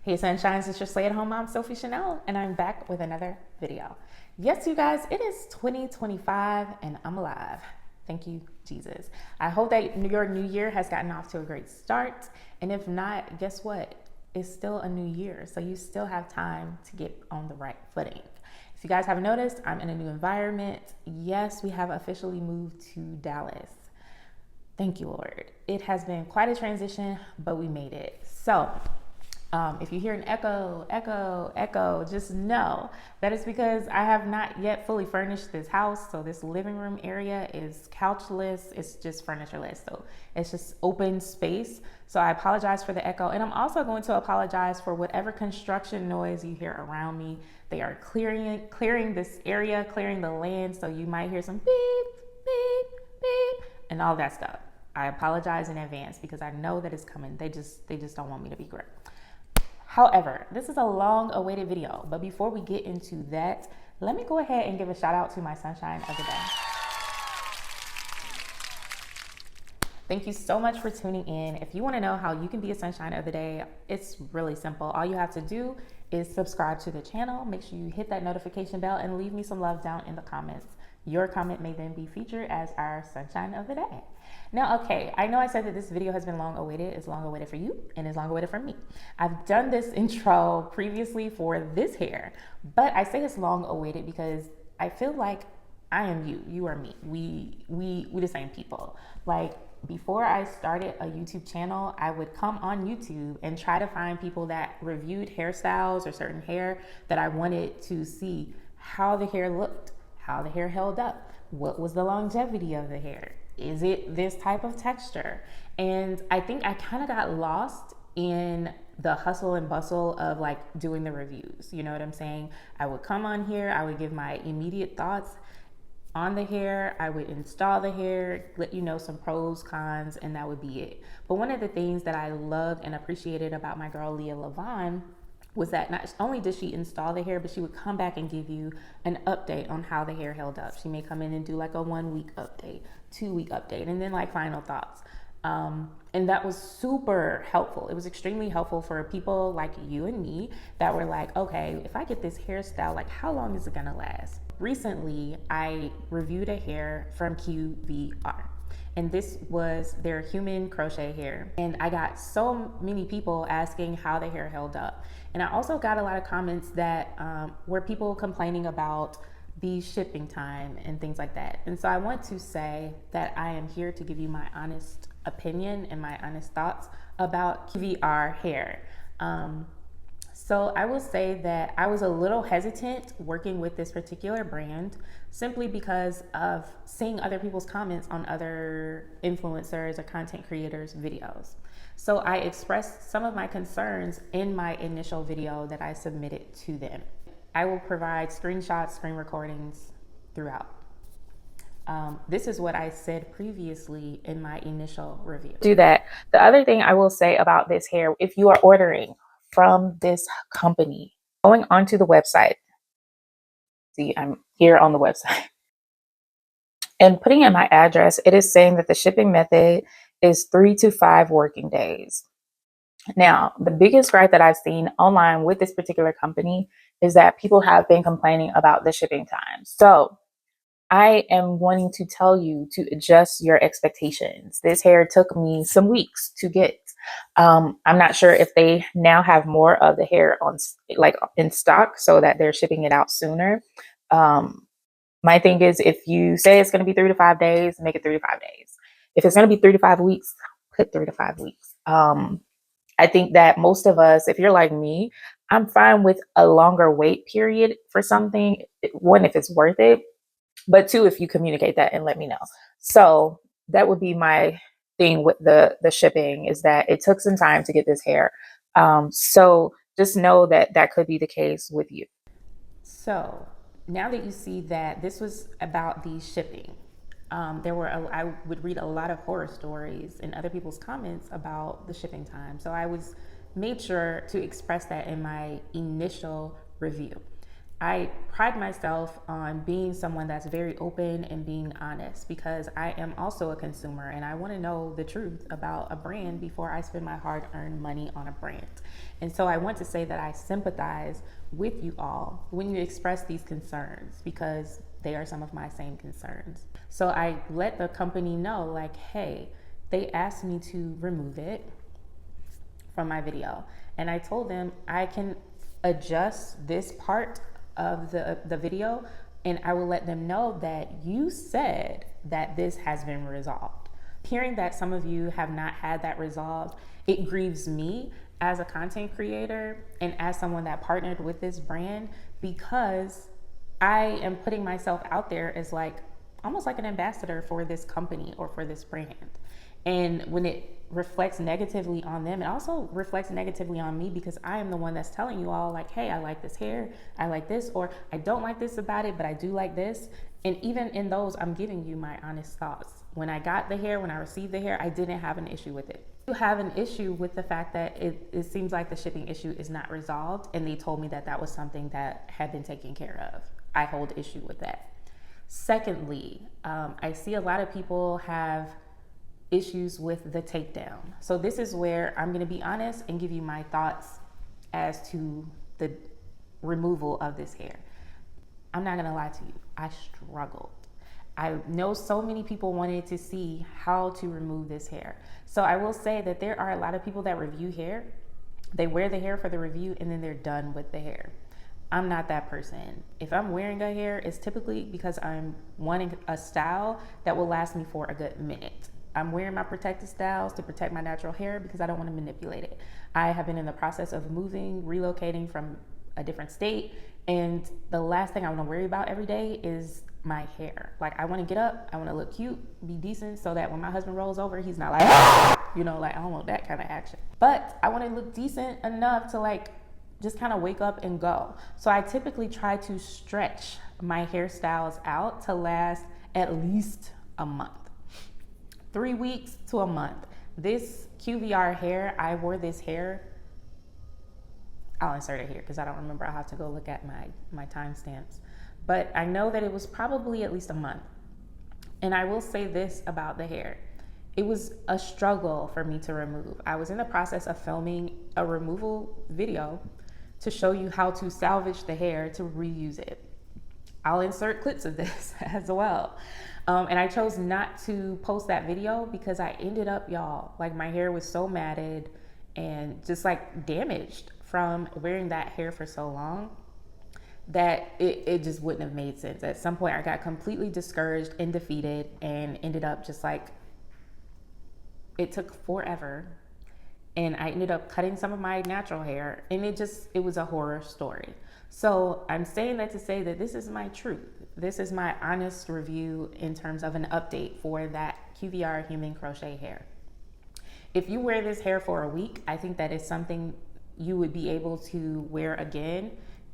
Hey sunshines, it's your stay-at-home mom, Sophie Chanel, and I'm back with another video. Yes, you guys, it is 2025 and I'm alive. Thank you, Jesus. I hope that your new year has gotten off to a great start. And if not, guess what? It's still a new year, so you still have time to get on the right footing. If you guys haven't noticed, I'm in a new environment. Yes, we have officially moved to Dallas. Thank you, Lord. It has been quite a transition, but we made it. So, if you hear an echo, echo, echo, just know that it's because I have not yet fully furnished this house. So this living room area is couchless. It's just furnitureless. So it's just open space. So I apologize for the echo. And I'm also going to apologize for whatever construction noise you hear around me. They are clearing this area, clearing the land. So you might hear some beep, beep, beep, and all that stuff. I apologize in advance because I know that it's coming. They just don't want me to be great. However, this is a long awaited video, but before we get into that, let me go ahead and give a shout out to my sunshine of the day. Thank you so much for tuning in. If you want to know how you can be a sunshine of the day, it's really simple. All you have to do is subscribe to the channel. Make sure you hit that notification bell and leave me some love down in the comments. Your comment may then be featured as our sunshine of the day. Now, okay, I know I said that this video has been long awaited. It's long awaited for you and it's long awaited for me. I've done this intro previously for this hair, but I say it's long awaited because I feel like I am you, you are me. We the same people. Like before I started a YouTube channel, I would come on YouTube and try to find people that reviewed hairstyles or certain hair that I wanted to see how the hair looked, how the hair held up, what was the longevity of the hair. Is it this type of texture? And I think I kind of got lost in the hustle and bustle of like doing the reviews. You know what I'm saying? I would come on here, I would give my immediate thoughts on the hair, I would install the hair, let you know some pros, cons, and that would be it. But one of the things that I loved and appreciated about my girl Leah Levon was that not only did she install the hair, but she would come back and give you an update on how the hair held up. She may come in and do like a 1 week update, 2 week update, and then like final thoughts. And that was super helpful. It was extremely helpful for people like you and me that were like, okay, if I get this hairstyle, like how long is it gonna last? Recently, I reviewed a hair from QVR. And this was their human crochet hair. And I got so many people asking how the hair held up. And I also got a lot of comments that were people complaining about the shipping time and things like that. And so I want to say that I am here to give you my honest opinion and my honest thoughts about QVR hair. So I will say that I was a little hesitant working with this particular brand simply because of seeing other people's comments on other influencers or content creators' videos. So I expressed some of my concerns in my initial video that I submitted to them. I will provide screenshots, screen recordings throughout. This is what I said previously in my initial review. Do that. The other thing I will say about this hair, if you are ordering from this company, going onto the website, see, I'm here on the website, and putting in my address, it is saying that the shipping method is 3 to 5 working days. Now, the biggest gripe that I've seen online with this particular company is that people have been complaining about the shipping time. So I am wanting to tell you to adjust your expectations. This hair took me some weeks to get. I'm not sure if they now have more of the hair on like in stock so that they're shipping it out sooner. My thing is, if you say it's going to be 3 to 5 days, make it 3 to 5 days. If it's going to be 3 to 5 weeks, put 3 to 5 weeks. I think that most of us, if you're like me, I'm fine with a longer wait period for something. One, if it's worth it, but two, if you communicate that and let me know. So that would be my thing with the shipping, is that it took some time to get this hair. So just know that that could be the case with you. So now that you see that this was about the shipping, I would read a lot of horror stories in other people's comments about the shipping time. So I made sure to express that in my initial review. I pride myself on being someone that's very open and being honest, because I am also a consumer and I want to know the truth about a brand before I spend my hard-earned money on a brand. And so I want to say that I sympathize with you all when you express these concerns, because they are some of my same concerns. So I let the company know, like, hey, they asked me to remove it from my video, and I told them I can adjust this part of the video, and I will let them know that you said that this has been resolved. Hearing that some of you have not had that resolved, it grieves me as a content creator and as someone that partnered with this brand, because I am putting myself out there as like almost like an ambassador for this company or for this brand. And when it reflects negatively on them, it also reflects negatively on me, because I am the one that's telling you all, like, hey, I like this hair, I like this, or I don't like this about it, but I do like this. And even in those, I'm giving you my honest thoughts. When I got the hair, when I received the hair, I didn't have an issue with it. I have an issue with the fact that it seems like the shipping issue is not resolved, and they told me that that was something that had been taken care of. I hold issue with that. Secondly, I see a lot of people have issues with the takedown. So this is where I'm going to be honest and give you my thoughts as to the removal of this hair. I'm not going to lie to you. I struggled. I know so many people wanted to see how to remove this hair. So I will say that there are a lot of people that review hair. They wear the hair for the review and then they're done with the hair. I'm not that person. If I'm wearing a hair, it's typically because I'm wanting a style that will last me for a good minute. I'm wearing my protective styles to protect my natural hair because I don't want to manipulate it. I have been in the process of moving, relocating from a different state, and the last thing I want to worry about every day is my hair. Like, I want to get up, I want to look cute, be decent, so that when my husband rolls over, he's not like, you know, like, I don't want that kind of action. But I want to look decent enough to like just kind of wake up and go. So I typically try to stretch my hairstyles out to last at least a month. 3 weeks to a month. This QVR hair, I wore this hair, I'll insert it here because I don't remember. I'll have to go look at my timestamps. But I know that it was probably at least a month. And I will say this about the hair. It was a struggle for me to remove. I was in the process of filming a removal video to show you how to salvage the hair to reuse it. I'll insert clips of this as well. And I chose not to post that video because I ended up, y'all, like my hair was so matted and just like damaged from wearing that hair for so long that it just wouldn't have made sense. At some point I got completely discouraged and defeated and ended up just like, it took forever. And I ended up cutting some of my natural hair, and it was a horror story. So I'm saying that to say that this is my truth. This is my honest review in terms of an update for that QVR human crochet hair. If you wear this hair for a week, I think that is something you would be able to wear again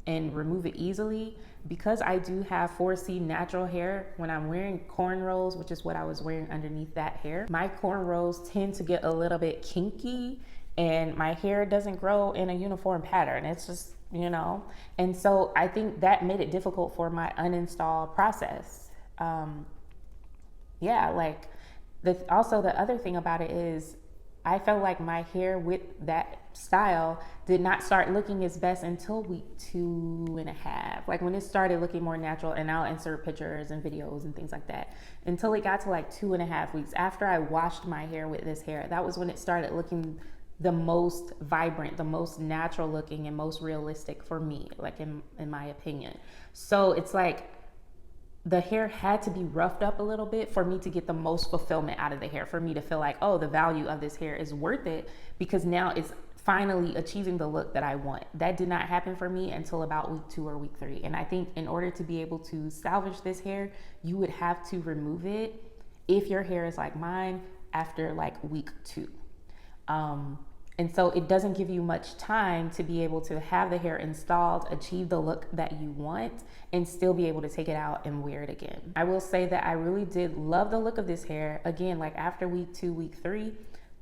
and remove it easily. Because I do have 4C natural hair, when I'm wearing cornrows, which is what I was wearing underneath that hair, my cornrows tend to get a little bit kinky and my hair doesn't grow in a uniform pattern. It's just, you know, and so I think that made it difficult for my uninstall process. Also the other thing about it is I felt like my hair with that style did not start looking its best until week 2.5. Like when it started looking more natural, and I'll insert pictures and videos and things like that, until it got to like 2.5 weeks after I washed my hair with this hair. That was when it started looking the most vibrant, the most natural looking, and most realistic for me, like in my opinion. So it's like the hair had to be roughed up a little bit for me to get the most fulfillment out of the hair, for me to feel like, oh, the value of this hair is worth it because now it's finally achieving the look that I want. That did not happen for me until about week 2 or week 3. And I think in order to be able to salvage this hair, you would have to remove it, if your hair is like mine, after like week 2. And so it doesn't give you much time to be able to have the hair installed, achieve the look that you want, and still be able to take it out and wear it again. I will say that I really did love the look of this hair. Again, like after week 2, week 3,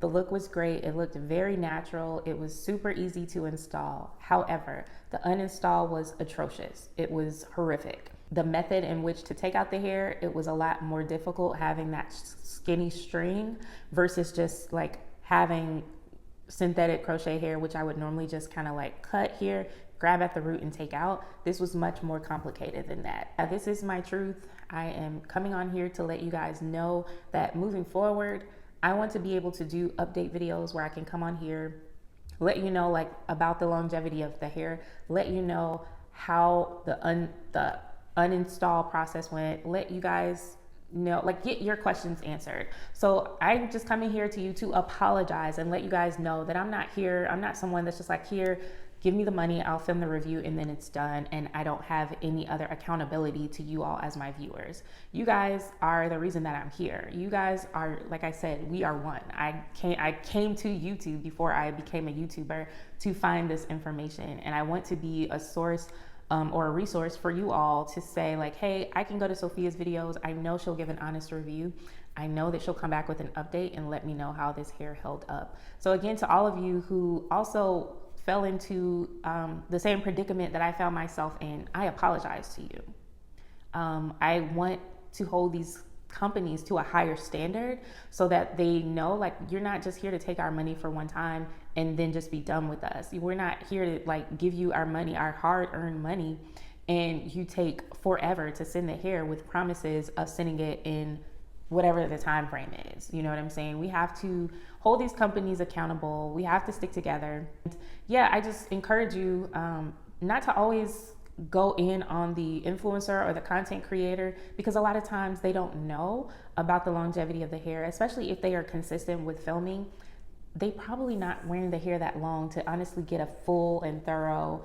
The look was great. It looked very natural. It was super easy to install. However, the uninstall was atrocious. It was horrific. The method in which to take out the hair, it was a lot more difficult having that skinny string versus just like having synthetic crochet hair, which I would normally just kind of like cut here, grab at the root and take out. This was much more complicated than that. This is my truth. I am coming on here to let you guys know that moving forward, I want to be able to do update videos where I can come on here, let you know like about the longevity of the hair, let you know how the uninstall process went, let you guys know, like get your questions answered. So I'm just coming here to you to apologize and let you guys know that I'm not someone that's just like, here, give me the money, I'll film the review and then it's done, and I don't have any other accountability to you all as my viewers. You guys are the reason that I'm here. You guys are, like I said, we are one. I came to YouTube before I became a YouTuber to find this information, and I want to be a source or a resource for you all to say like, hey, I can go to Sophia's videos. I know she'll give an honest review. I know that she'll come back with an update and let me know how this hair held up. So again, to all of you who also fell into the same predicament that I found myself in, I apologize to you. I want to hold these companies to a higher standard so that they know like, you're not just here to take our money for one time and then just be done with us. We're not here to like give you our money, our hard-earned money, and you take forever to send the hair with promises of sending it in whatever the time frame is. You know what I'm saying? We have to hold these companies accountable. We have to stick together. Yeah, I just encourage you not to always go in on the influencer or the content creator, because a lot of times they don't know about the longevity of the hair, especially if they are consistent with filming. They probably not wearing the hair that long to honestly get a full and thorough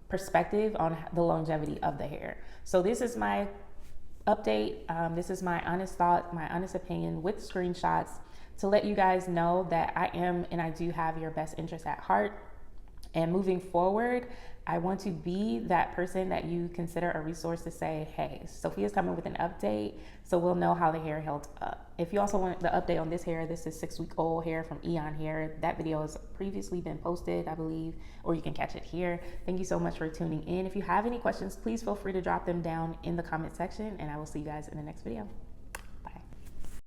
perspective on the longevity of the hair. So this is my update. This is my honest thought, my honest opinion with screenshots to let you guys know that I am and I do have your best interest at heart. And moving forward, I want to be that person that you consider a resource to say, hey, Sophia's coming with an update, so we'll know how the hair held up. If you also want the update on this hair, this is 6-week-old hair from Eon Hair. That video has previously been posted, I believe, or you can catch it here. Thank you so much for tuning in. If you have any questions, please feel free to drop them down in the comment section, and I will see you guys in the next video.